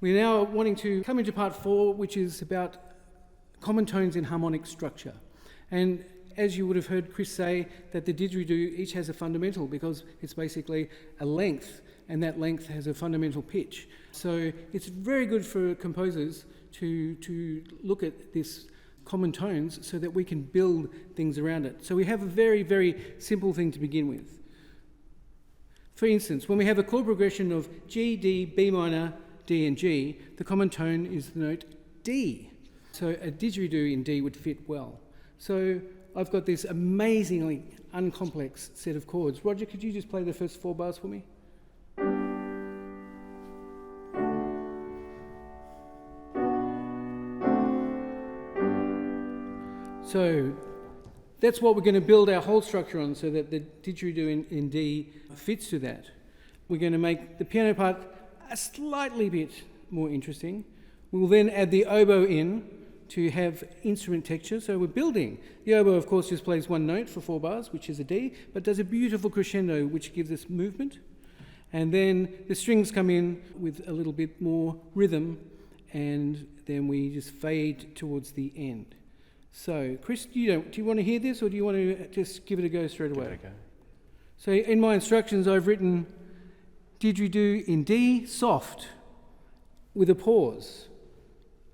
We're now wanting to come into part 4, which is about common tones in harmonic structure. And as you would have heard Chris say, that the didgeridoo each has a fundamental, because it's basically a length, and that length has a fundamental pitch. So it's very good for composers to look at this common tones so that we can build things around it. So we have a very, very simple thing to begin with. For instance, when we have a chord progression of G, D, B minor, D and G, the common tone is the note D. So a didgeridoo in D would fit well. So I've got this amazingly uncomplex set of chords. Roger, could you just play the first 4 bars for me? So that's what we're going to build our whole structure on, so that the didgeridoo in D fits to that. We're going to make the piano part a slightly bit more interesting. We'll then add the oboe in to have instrument texture. So we're building. The oboe, of course, just plays one note for 4 bars, which is a D, but does a beautiful crescendo, which gives us movement. And then the strings come in with a little bit more rhythm, and then we just fade towards the end. So, Chris, do you want to hear this, or do you want to just give it a go straight away? Give it a go. So in my instructions, I've written didgeridoo in D, soft, with a pause.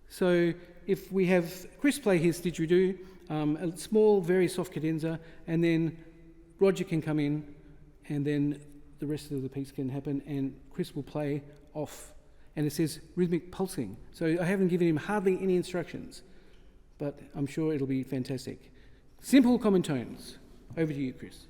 So if we have Chris play his didgeridoo, a small, very soft cadenza, and then Roger can come in, and then the rest of the piece can happen, and Chris will play off. And it says rhythmic pulsing. So I haven't given him hardly any instructions, but I'm sure it'll be fantastic. Simple common tones. Over to you, Chris.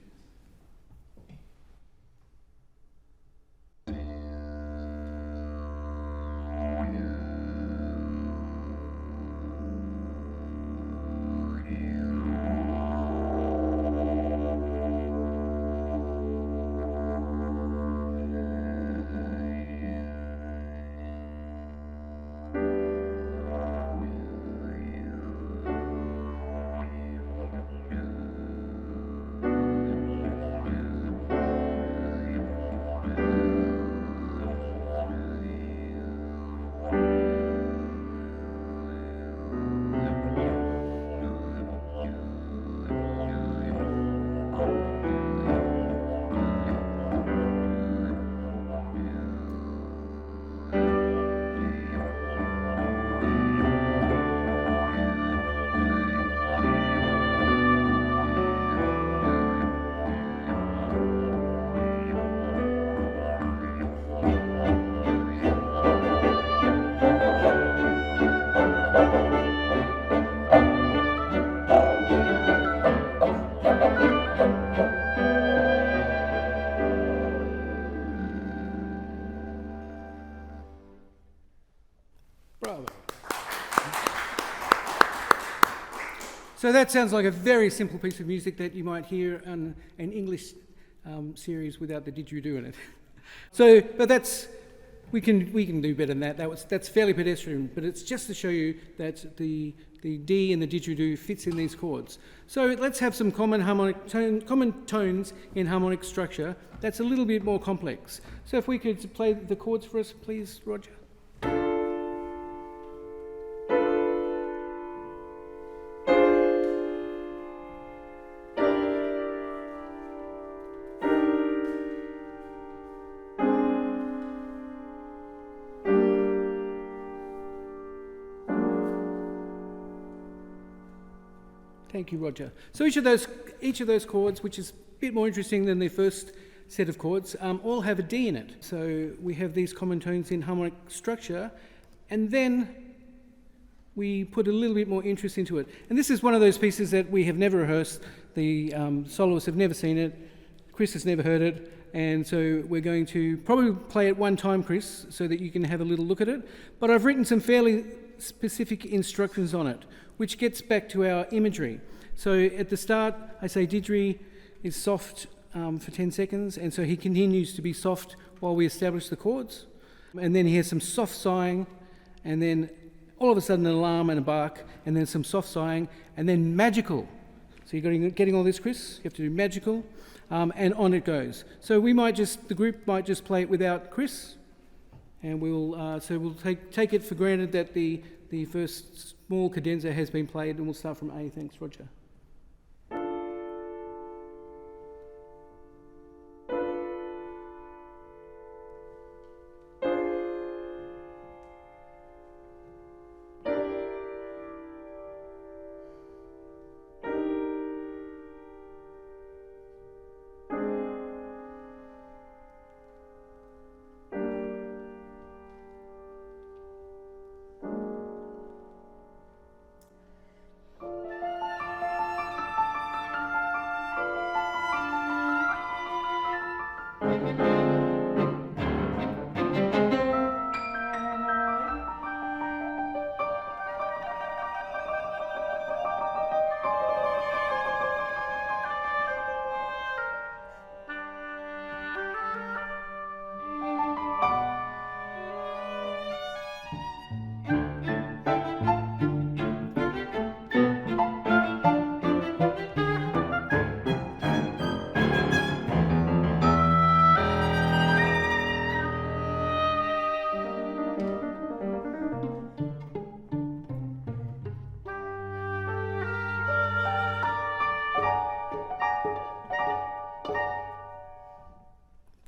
Bravo. So that sounds like a very simple piece of music that you might hear on an English series without the didgeridoo in it. So, but we can do better than that. That's fairly pedestrian, but it's just to show you that the D and the didgeridoo fits in these chords. So let's have some common tones in harmonic structure. That's a little bit more complex. So if we could play the chords for us, please, Roger. Thank you, Roger. So each of those chords, which is a bit more interesting than the first set of chords, all have a D in it. So we have these common tones in harmonic structure, and then we put a little bit more interest into it. And this is one of those pieces that we have never rehearsed. The soloists have never seen it. Chris has never heard it. And so we're going to probably play it one time, Chris, so that you can have a little look at it. But I've written some fairly specific instructions on it, which gets back to our imagery. So at the start, I say didgeridoo is soft for 10 seconds, and so he continues to be soft while we establish the chords. And then he has some soft sighing, and then all of a sudden an alarm and a bark, and then some soft sighing, and then magical. So you're getting all this, Chris? You have to do magical, and on it goes. So the group might just play it without Chris, And we'll take it for granted that the first small cadenza has been played, and we'll start from A. Thanks, Roger.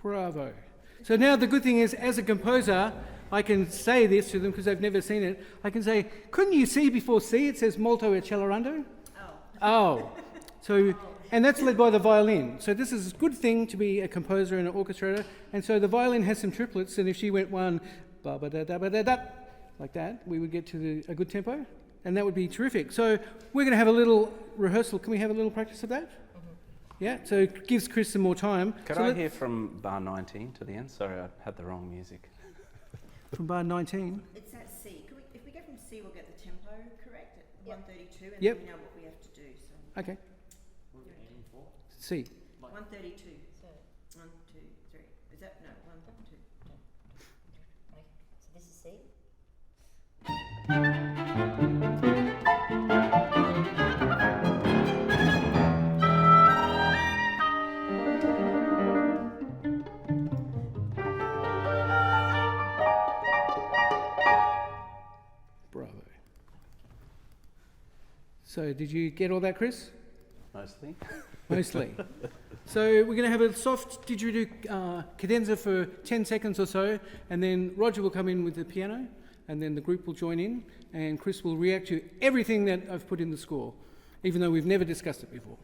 Bravo. So now the good thing is, as a composer, I can say this to them because they've never seen it. I can say, couldn't you see before C it says molto accelerando? Oh. So, and that's led by the violin. So this is a good thing to be a composer and an orchestrator. And so the violin has some triplets, and if she went one, ba ba da da ba da da, like that, we would get to a good tempo, and that would be terrific. So we're going to have a little rehearsal. Can we have a little practice of that? Yeah, so it gives Chris some more time. Could I hear from bar 19 to the end? Sorry, I had the wrong music. From bar 19? It's at C. If we go from C, we'll get the tempo correct at 132, and Yep. then we know what we have to do. So. Okay. C. 132. 1, 2, 3. Is that? No, 1, 2. Okay, so this is C. Bravo. So did you get all that, Chris? Mostly. Mostly. So we're going to have a soft didgeridoo cadenza for 10 seconds or so, and then Roger will come in with the piano, and then the group will join in, and Chris will react to everything that I've put in the score, even though we've never discussed it before.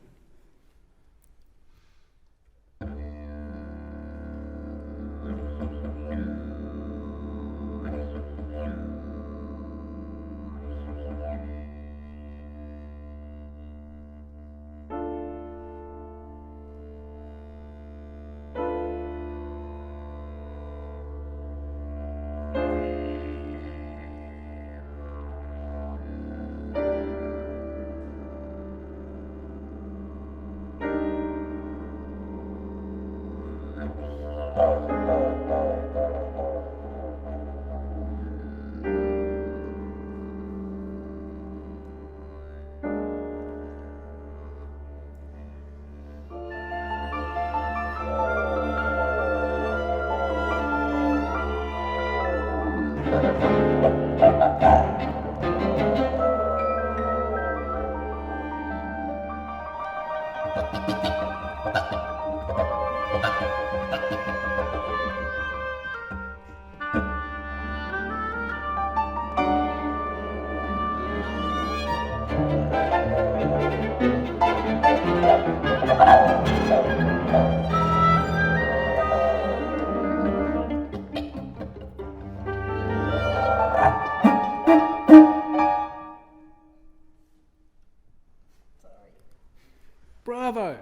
Bravo.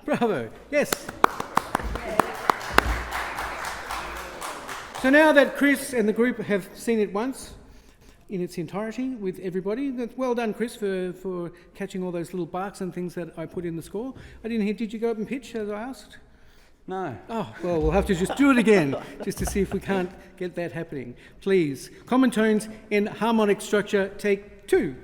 Bravo. Yes. So now that Chris and the group have seen it once in its entirety with everybody, that's well done, Chris, for catching all those little barks and things that I put in the score. I didn't hear, did you go up and pitch as I asked? No. Oh, well, we'll have to just do it again, just to see if we can't get that happening. Please, common tones in harmonic structure, take 2.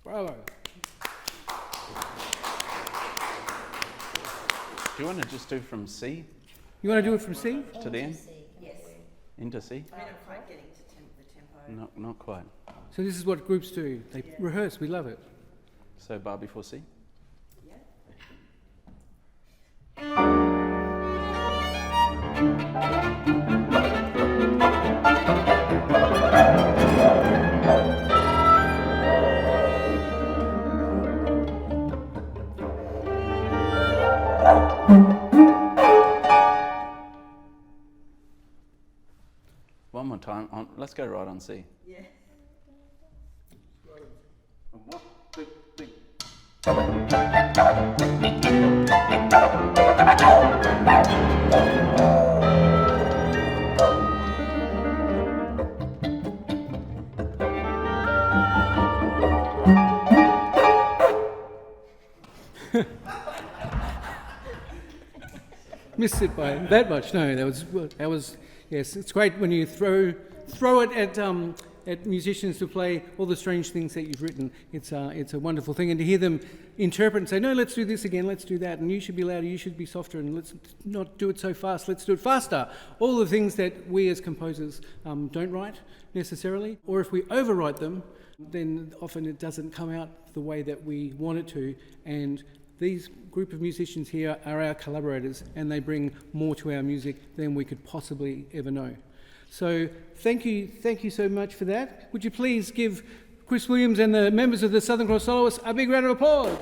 Bravo. Do you want to just do from C You want to do it from C? to the end? C. Yes. Into C? We're not quite getting to the tempo. Not quite. So this is what groups do. They rehearse. We love it. So bar before C? Yeah. One more time. Let's go right on C. Yeah. One, two, three. Missed it by that much. No, that was yes. It's great when you throw it at musicians to play all the strange things that you've written. It's a wonderful thing, and to hear them interpret and say, no, let's do this again, let's do that, and you should be louder, you should be softer, and let's not do it so fast, let's do it faster. All the things that we as composers don't write necessarily, or if we overwrite them, then often it doesn't come out the way that we want it to, and these group of musicians here are our collaborators, and they bring more to our music than we could possibly ever know. So thank you so much for that. Would you please give Chris Williams and the members of the Southern Cross Soloists a big round of applause?